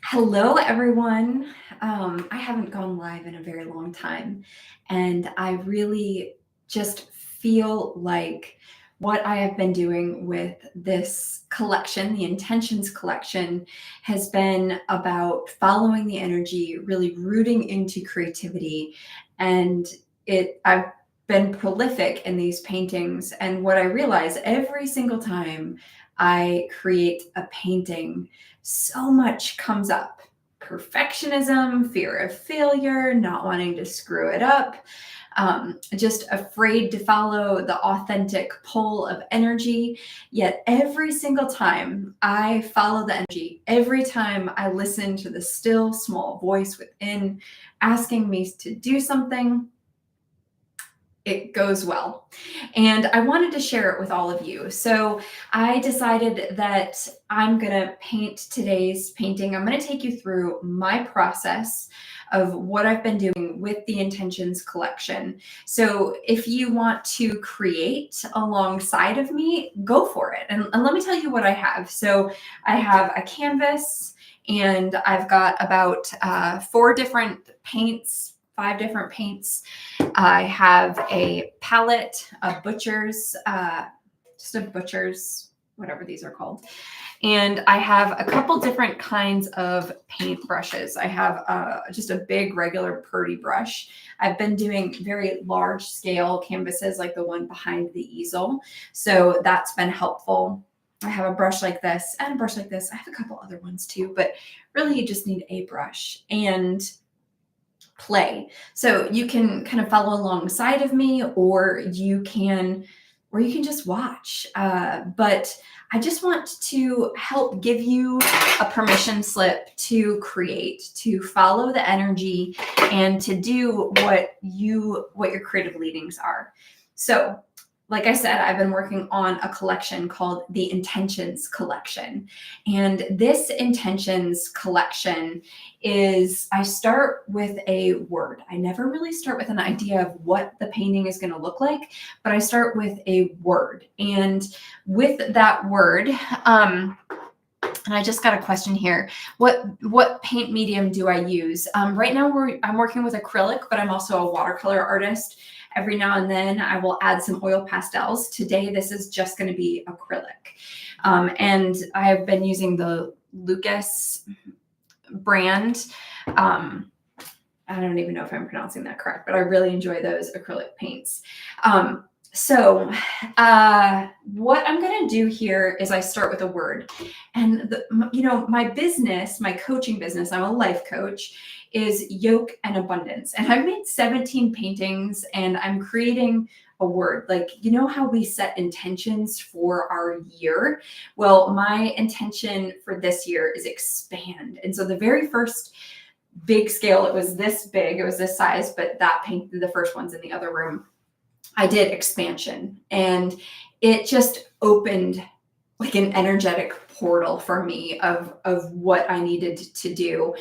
Hello, everyone. I haven't gone live in a very long time, and I really just feel like what I have been doing with this collection, the Intentions collection, has been about following the energy, really rooting into creativity, and I've been prolific in these paintings. And what I realize every single time I create a painting, so much comes up: perfectionism, fear of failure, not wanting to screw it up, just afraid to follow the authentic pull of energy. Yet every single time I follow the energy, every time I listen to the still small voice within asking me to do something, it goes well. And I wanted to share it with all of you. So I decided that I'm going to paint today's painting. I'm going to take you through my process of what I've been doing with the Intentions collection. So if you want to create alongside of me, go for it. And let me tell you what I have. So I have a canvas, and I've got about 5 different paints. I have a palette, just a butcher's, whatever these are called. And I have a couple different kinds of paint brushes. I have just a big regular Purdy brush. I've been doing very large scale canvases like the one behind the easel. So that's been helpful. I have a brush like this and a brush like this. I have a couple other ones too, but really you just need a brush and play. So you can kind of follow alongside of me, or you can just watch. But I just want to help give you a permission slip to create, to follow the energy, and to do what your creative leadings are. So, like I said, I've been working on a collection called the Intentions collection. And this Intentions collection is, I start with a word. I never really start with an idea of what the painting is going to look like, but I start with a word. And with that word, and I just got a question here. What paint medium do I use? Right now I'm working with acrylic, but I'm also a watercolor artist. Every now and then I will add some oil pastels. Today, this is just going to be acrylic. And I have been using the Lucas brand. I don't even know if I'm pronouncing that correct, but I really enjoy those acrylic paints. So what I'm going to do here is I start with a word. And my business, my coaching business, I'm a life coach, is yoke and abundance. And I've made 17 paintings, and I'm creating a word. Like, you know how we set intentions for our year? Well, my intention for this year is expand. And so the very first big scale, it was this big, it was this size, but that paint, the first one's in the other room, I did expansion, and it just opened like an energetic portal for me of what I needed to do.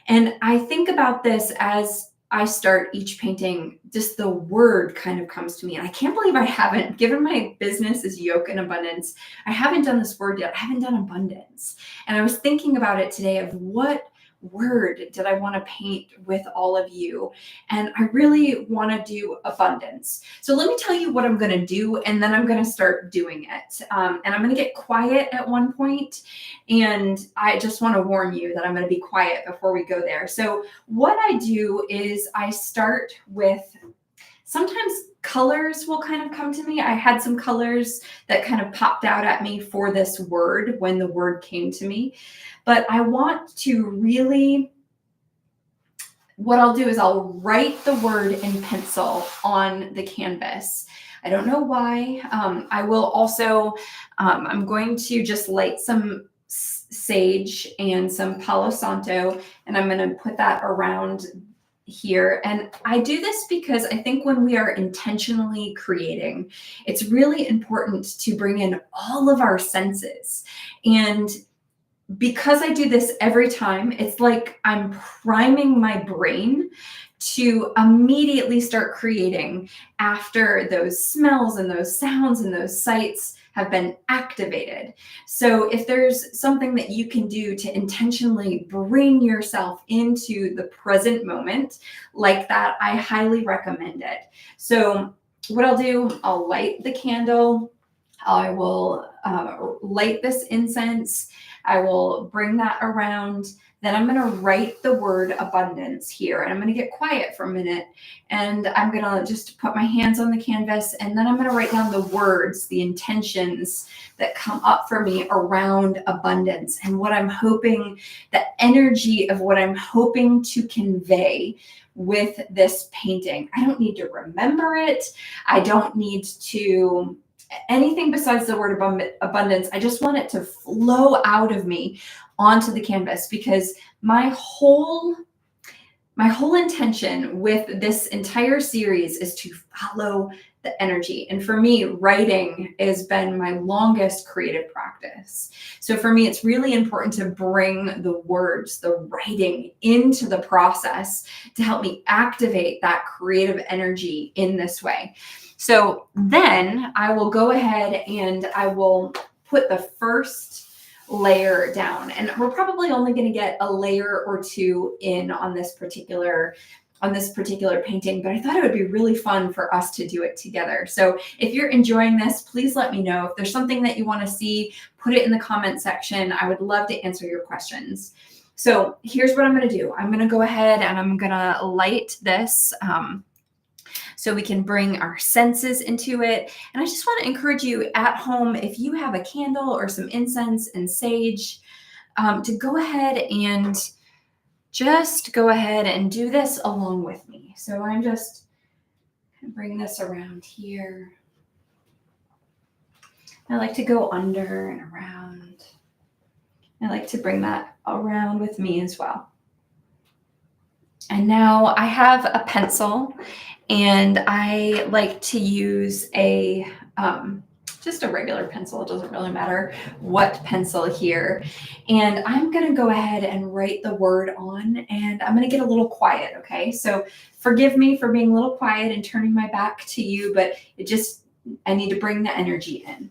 And I think about this as I start each painting, just the word kind of comes to me. And I can't believe I haven't, given my business is yoke and abundance, I haven't done this word yet. I haven't done abundance. And I was thinking about it today of what word did I want to paint with all of you? And I really want to do abundance. So let me tell you what I'm going to do, and then I'm going to start doing it. And I'm going to get quiet at one point, and I just want to warn you that I'm going to be quiet before we go there. So what I do is I start with, sometimes colors will kind of come to me. I had some colors that kind of popped out at me for this word when the word came to me. But I want to really, what I'll do is I'll write the word in pencil on the canvas. I don't know why. I will also, I'm going to just light some sage and some Palo Santo, and I'm going to put that around here. And I do this because I think when we are intentionally creating, it's really important to bring in all of our senses. And because I do this every time, it's like I'm priming my brain to immediately start creating after those smells and those sounds and those sights have been activated. So if there's something that you can do to intentionally bring yourself into the present moment like that, I highly recommend it. So what I'll do, I'll light the candle. I will light this incense. I will bring that around. Then I'm going to write the word abundance here, and I'm going to get quiet for a minute, and I'm going to just put my hands on the canvas, and then I'm going to write down the words, the intentions that come up for me around abundance and what I'm hoping, the energy of what I'm hoping to convey with this painting. I don't need to remember it. I don't need to anything besides the word abundance. I just want it to flow out of me onto the canvas, because my whole intention with this entire series is to follow the energy. And for me, writing has been my longest creative practice. So for me, it's really important to bring the words, the writing into the process to help me activate that creative energy in this way. So then I will go ahead and I will put the first layer down, and we're probably only going to get a layer or two in on this particular painting, but I thought it would be really fun for us to do it together. So if you're enjoying this, please let me know. If there's something that you want to see, put it in the comment section. I would love to answer your questions. So here's what I'm going to do. I'm going to go ahead and I'm going to light this so we can bring our senses into it. And I just want to encourage you at home, if you have a candle or some incense and sage, to go ahead and just go ahead and do this along with me. So I'm just going to bring this around here. I like to go under and around. I like to bring that around with me as well. And now I have a pencil, and I like to use a just a regular pencil. It doesn't really matter what pencil here. And I'm going to go ahead and write the word on, and I'm going to get a little quiet. Okay. So forgive me for being a little quiet and turning my back to you, but I need to bring the energy in.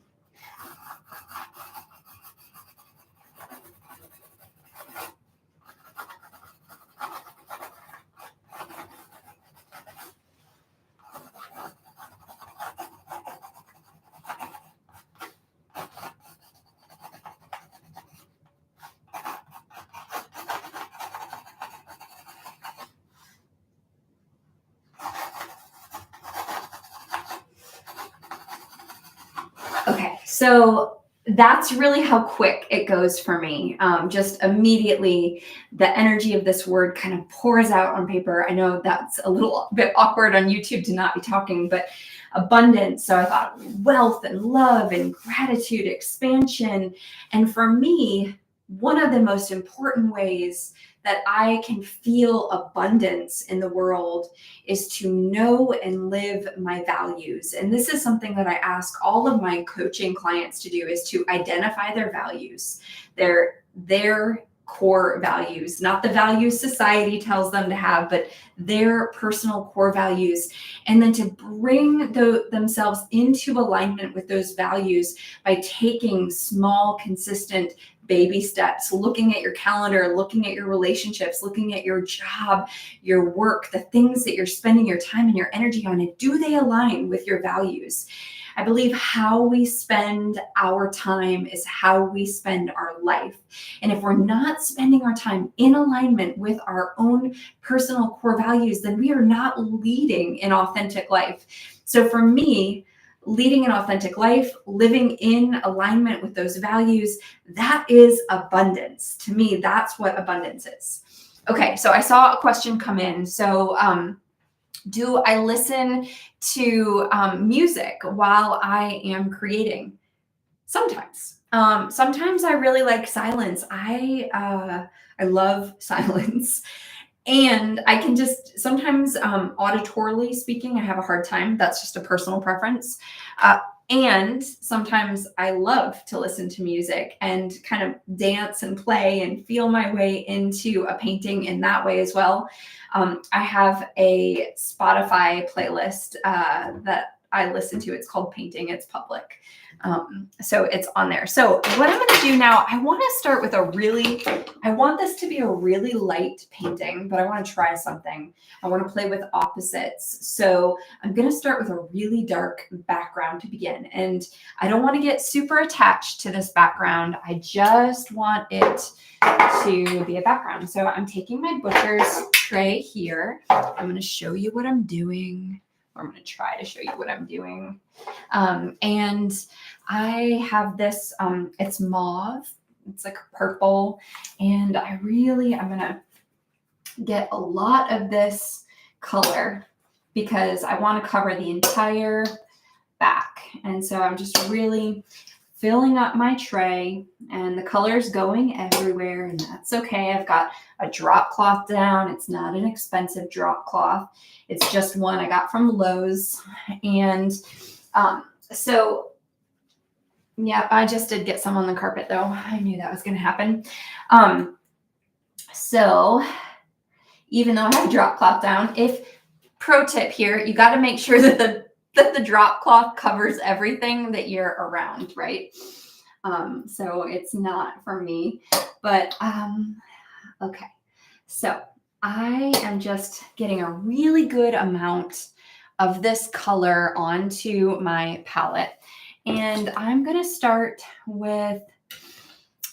Okay, so that's really how quick it goes for me. Just immediately, the energy of this word kind of pours out on paper. I know that's a little bit awkward on YouTube to not be talking, but abundance. So I thought wealth and love and gratitude, expansion. And for me, one of the most important ways that I can feel abundance in the world is to know and live my values. And this is something that I ask all of my coaching clients to do, is to identify their values, their core values, not the values society tells them to have, but their personal core values, and then to bring themselves into alignment with those values by taking small, consistent baby steps, looking at your calendar, looking at your relationships, looking at your job, your work, the things that you're spending your time and your energy on, and do they align with your values? I believe how we spend our time is how we spend our life. And if we're not spending our time in alignment with our own personal core values, then we are not leading an authentic life. So for me, leading an authentic life, living in alignment with those values, that is abundance. To me, that's what abundance is. Okay, so I saw a question come in. So do I listen to music while I am creating? Sometimes. Sometimes I really like silence. I love silence. And I can just sometimes auditorily speaking, I have a hard time. That's just a personal preference. And sometimes I love to listen to music and kind of dance and play and feel my way into a painting in that way as well. I have a Spotify playlist that I listen to. It's called Painting. It's public. So it's on there. So what I'm going to do now, I want to start with I want this to be a really light painting, but I want to try something. I want to play with opposites. So I'm going to start with a really dark background to begin. And I don't want to get super attached to this background. I just want it to be a background. So I'm taking my butcher's tray here. I'm going to show you what I'm doing. Or I'm going to try to show you what I'm doing. And I have this, it's mauve. It's like purple. And I'm going to get a lot of this color because I want to cover the entire back. And so I'm just really filling up my tray, and the color's going everywhere, and that's okay. I've got a drop cloth down. It's not an expensive drop cloth. It's just one I got from Lowe's. And so, yeah, I just did get some on the carpet, though. I knew that was going to happen. So even though I have a drop cloth down, pro tip here, you got to make sure that the drop cloth covers everything that you're around, right? So it's not for me, but okay. So I am just getting a really good amount of this color onto my palette. And I'm going to start with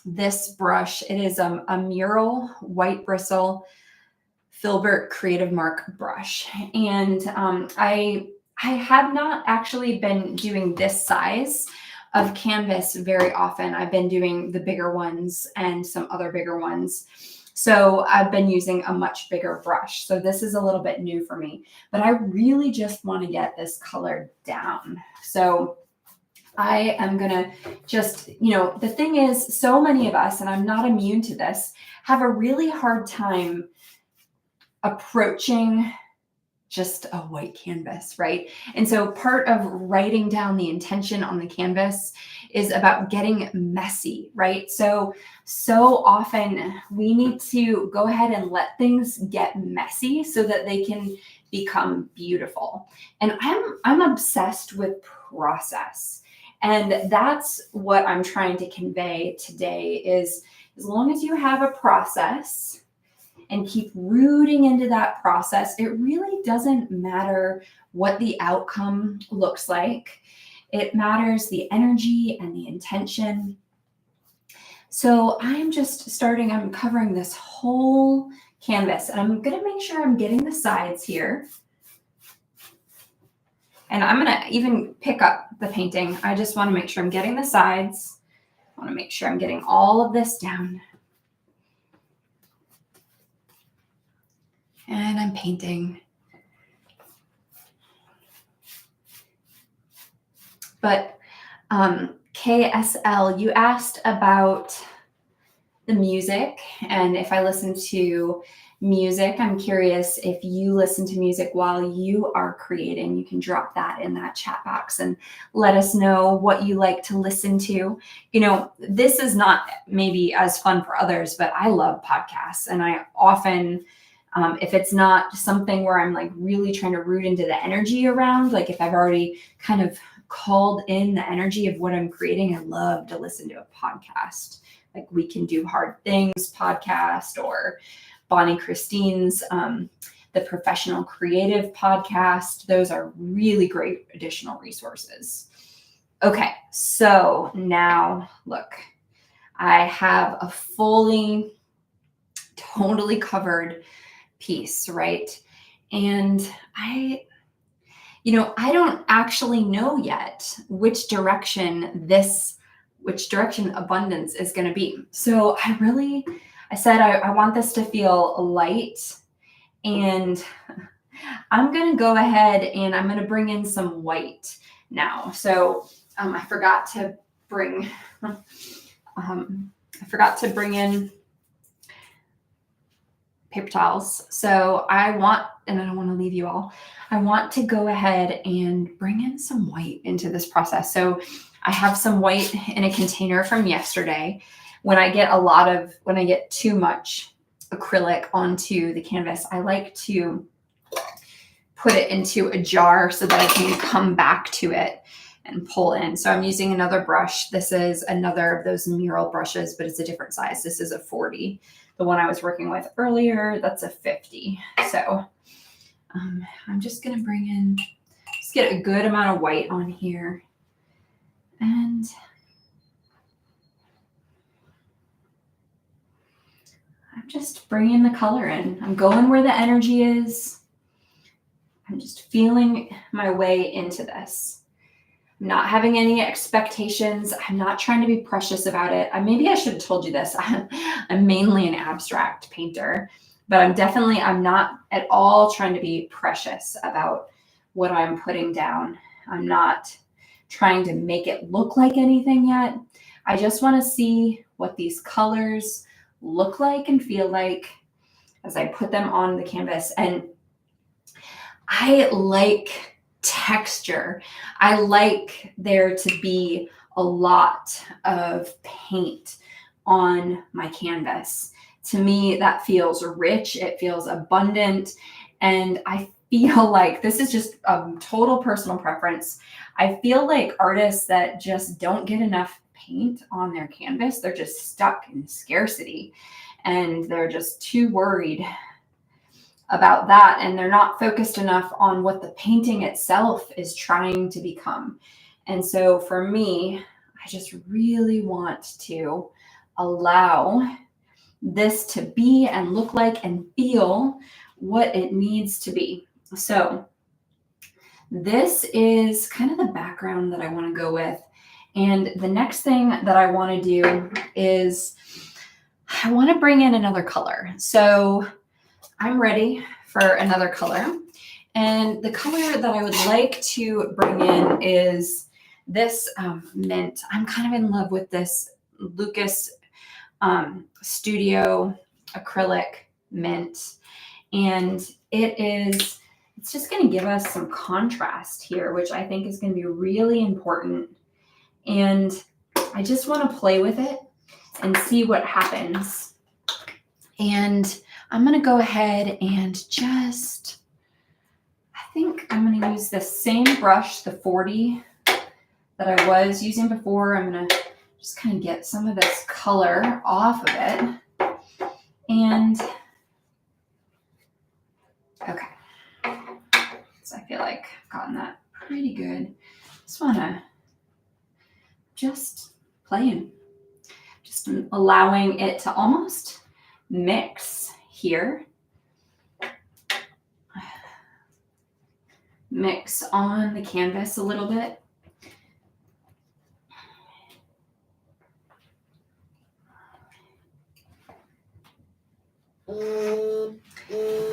this brush. It is a mural white bristle Filbert Creative Mark brush. And I have not actually been doing this size of canvas very often. I've been doing the bigger ones and some other bigger ones. So I've been using a much bigger brush. So this is a little bit new for me, but I really just want to get this color down. So I am going to just, the thing is, so many of us, and I'm not immune to this, have a really hard time approaching just a white canvas, right? And so part of writing down the intention on the canvas is about getting messy, right? So often we need to go ahead and let things get messy so that they can become beautiful. And I'm obsessed with process. And that's what I'm trying to convey today is, as long as you have a process and keep rooting into that process, it really doesn't matter what the outcome looks like. It matters the energy and the intention. So I'm covering this whole canvas, and I'm going to make sure I'm getting the sides here. And I'm going to even pick up the painting. I just want to make sure I'm getting the sides. I want to make sure I'm getting all of this down. And I'm painting. But KSL, you asked about the music and if I listen to music. I'm curious if you listen to music while you are creating. You can drop that in that chat box and let us know what you like to listen to. This is not maybe as fun for others, but I love podcasts, and I often if it's not something where I'm like really trying to root into the energy around, like if I've already kind of called in the energy of what I'm creating, I love to listen to a podcast. Like We Can Do Hard Things podcast, or Bonnie Christine's The Professional Creative podcast. Those are really great additional resources. Okay, so now look, I have a fully, totally covered piece, right? And I don't actually know yet which direction abundance is going to be. So I said I want this to feel light, and I'm going to go ahead and I'm going to bring in some white now. So I forgot to bring in paper towels. So I don't want to leave you all. I want to go ahead and bring in some white into this process. So I have some white in a container from yesterday. When I get too much acrylic onto the canvas, I like to put it into a jar so that I can come back to it and pull in. So I'm using another brush. This is another of those mural brushes, but it's a different size. This is a 40. The one I was working with earlier, that's a 50. So I'm just gonna bring in, just get a good amount of white on here. And I'm just bringing the color in. I'm going where the energy is. I'm just feeling my way into this. I'm not having any expectations. I'm not trying to be precious about it. Maybe I should have told you this. I'm mainly an abstract painter, but I'm not at all trying to be precious about what I'm putting down. I'm not trying to make it look like anything yet. I just want to see what these colors look like and feel like as I put them on the canvas. And I like texture. I like there to be a lot of paint on my canvas. To me, that feels rich. It feels abundant. And I feel like, this is just a total personal preference, I feel like artists that just don't get enough paint on their canvas, they're just stuck in scarcity and they're just too worried about that, and they're not focused enough on what the painting itself is trying to become. And so for me, I just really want to allow this to be and look like and feel what it needs to be. So this is kind of the background that I want to go with. And the next thing that I want to do is I want to bring in another color. So I'm ready for another color. And the color that I would like to bring in is this mint. I'm kind of in love with this Lucas Studio acrylic mint. And it's just going to give us some contrast here, which I think is going to be really important. And I just want to play with it and see what happens. And I'm going to go ahead and I think I'm going to use the same brush, the 40 that I was using before. I'm going to just kind of get some of this color off of it. And okay. So I feel like I've gotten that pretty good. Just want to just playing, just allowing it to almost mix here. Mix on the canvas a little bit.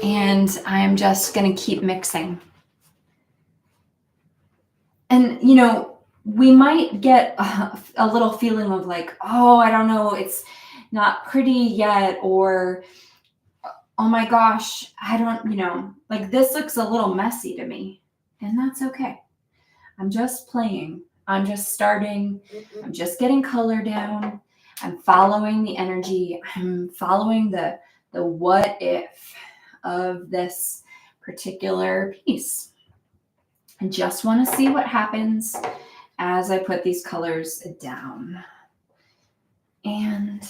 And I'm just going to keep mixing. And, you know, we might get a little feeling of like, oh, I don't know, it's not pretty yet, or oh my gosh, I don't, like this looks a little messy to me. And that's okay. I'm just playing. I'm just starting. I'm just getting color down. I'm following the energy. I'm following the what if of this particular piece. I just want to see what happens as I put these colors down. And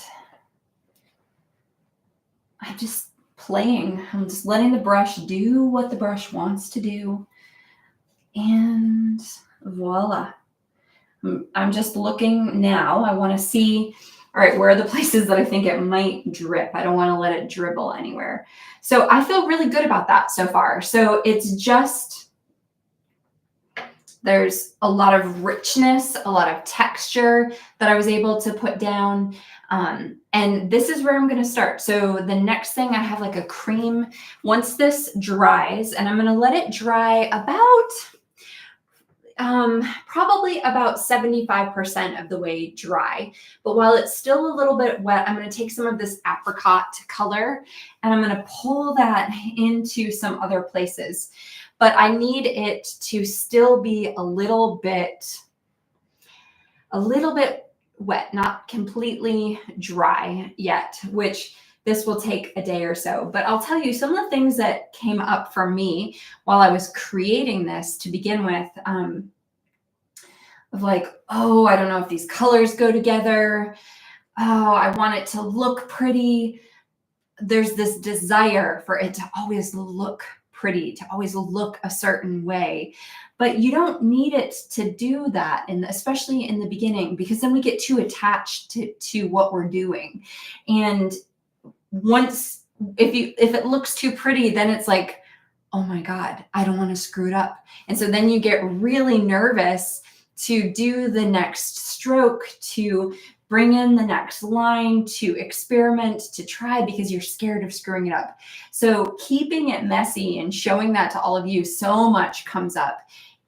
I'm just playing. I'm just letting the brush do what the brush wants to do. And voila. I'm just looking now. I want to see, all right, where are the places that I think it might drip? I don't want to let it dribble anywhere. So I feel really good about that so far. So it's just, there's a lot of richness, a lot of texture that I was able to put down. And this is where I'm going to start. So the next thing, I have like a cream. Once this dries, and I'm going to let it dry about probably about 75% of the way dry. But while it's still a little bit wet, I'm going to take some of this apricot color and I'm going to pull that into some other places. But I need it to still be a little bit wet, not completely dry yet, which this will take a day or so. But I'll tell you some of the things that came up for me while I was creating this to begin with. Of like, oh, I don't know if these colors go together. Oh, I want it to look pretty. There's this desire for it to always look pretty, to always look a certain way. But you don't need it to do that, and especially in the beginning, because then we get too attached to what we're doing. And once if it looks too pretty, then it's like, oh my God, I don't want to screw it up. And so then you get really nervous to do the next stroke, to bring in the next line, to experiment, to try, because you're scared of screwing it up. So keeping it messy and showing that to all of you, so much comes up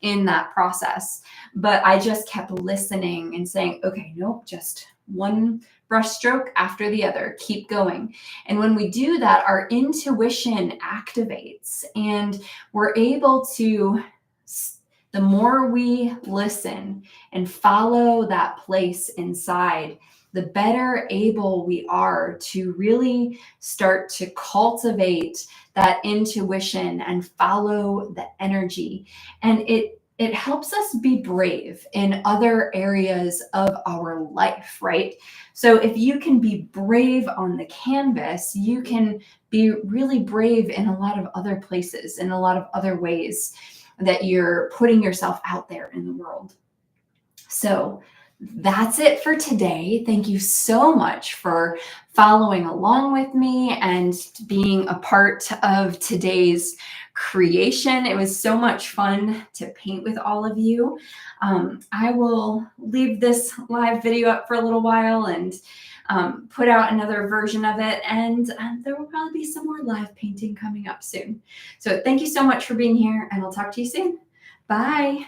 in that process. But I just kept listening and saying, okay, nope, just one brush stroke after the other, keep going. And when we do that, our intuition activates, and we're able to, the more we listen and follow that place inside, the better able we are to really start to cultivate that intuition and follow the energy. And it helps us be brave in other areas of our life, right? So if you can be brave on the canvas, you can be really brave in a lot of other places, in a lot of other ways that you're putting yourself out there in the world. So that's it for today. Thank you so much for following along with me and being a part of today's creation. It was so much fun to paint with all of you. I will leave this live video up for a little while and put out another version of it. And there will probably be some more live painting coming up soon. So thank you so much for being here, and I'll talk to you soon. Bye.